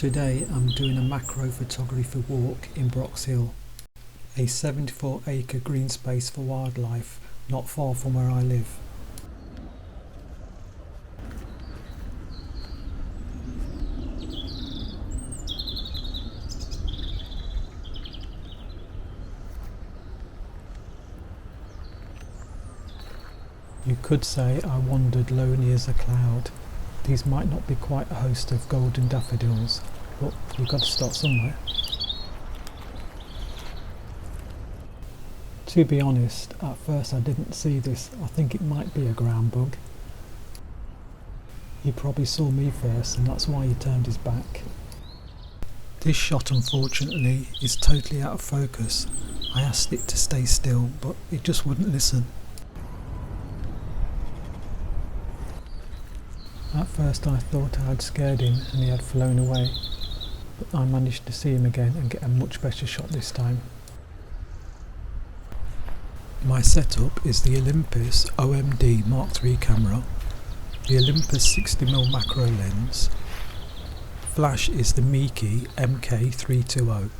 Today I'm doing a macro photography walk in Brox Hill, a 74-acre green space for wildlife not far from where I live. You could say I wandered lonely as a cloud. These might not be quite a host of golden daffodils, but you've got to start somewhere. To be honest, at first I didn't see this. I think it might be a ground bug. He probably saw me first and that's why he turned his back. This shot unfortunately is totally out of focus. I asked it to stay still, but it just wouldn't listen. At first I thought I had scared him and he had flown away, but I managed to see him again and get a much better shot this time. My setup is the Olympus OMD Mark III camera, the Olympus 60mm macro lens. Flash is the Meike MK320.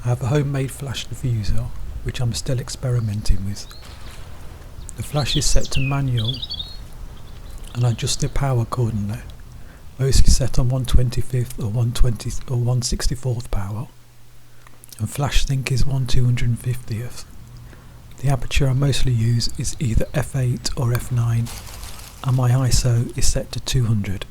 I have a homemade flash diffuser which I'm still experimenting with. The flash is set to manual and I adjust the power accordingly, mostly set on 1/25th or 1/64th power, and flash sync is 1/250th. The aperture I mostly use is either f8 or f9 and my ISO is set to 200.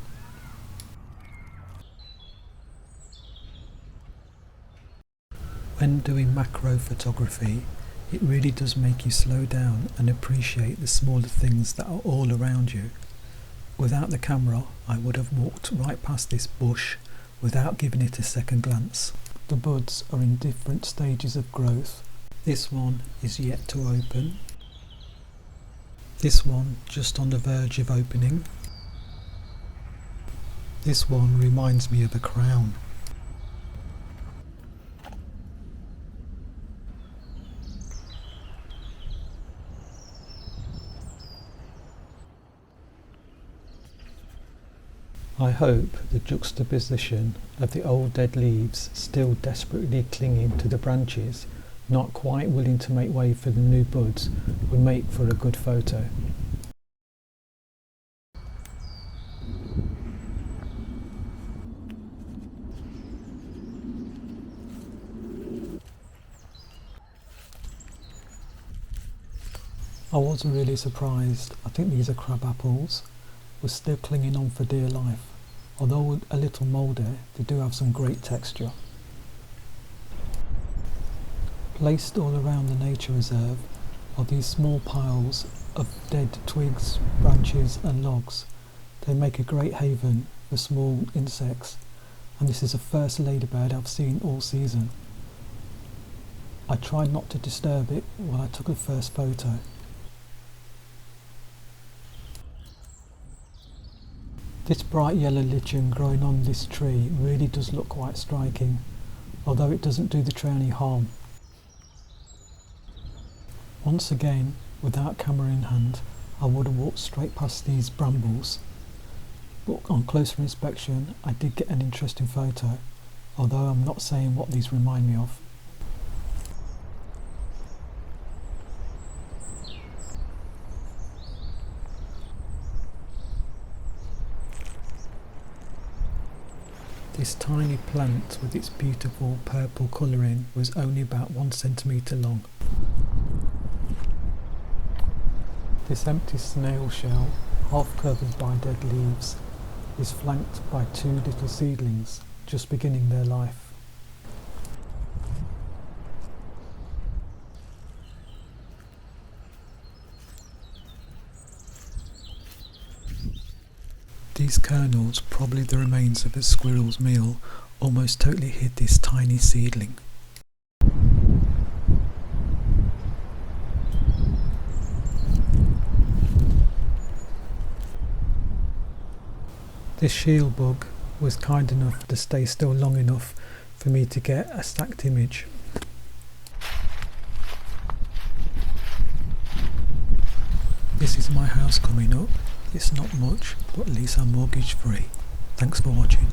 When doing macro photography, it really does make you slow down and appreciate the smaller things that are all around you. Without the camera, I would have walked right past this bush without giving it a second glance. The buds are in different stages of growth. This one is yet to open. This one just on the verge of opening. This one reminds me of a crown. I hope the juxtaposition of the old dead leaves still desperately clinging to the branches, not quite willing to make way for the new buds, will make for a good photo. I was really surprised. I think these are crab apples. We're still clinging on for dear life. Although a little mouldy, they do have some great texture. Placed all around the nature reserve are these small piles of dead twigs, branches and logs. They make a great haven for small insects, and this is the first ladybird I've seen all season. I tried not to disturb it while I took the first photo. This bright yellow lichen growing on this tree really does look quite striking, although it doesn't do the tree any harm. Once again, without camera in hand, I would have walked straight past these brambles, but on closer inspection I did get an interesting photo, although I'm not saying what these remind me of. This tiny plant with its beautiful purple colouring was only about 1 centimetre long. This empty snail shell, half covered by dead leaves, is flanked by 2 little seedlings just beginning their life. These kernels, probably the remains of a squirrel's meal, almost totally hid this tiny seedling. This shield bug was kind enough to stay still long enough for me to get a stacked image. This is my house coming up. It's not much, but at least I'm mortgage free. Thanks for watching.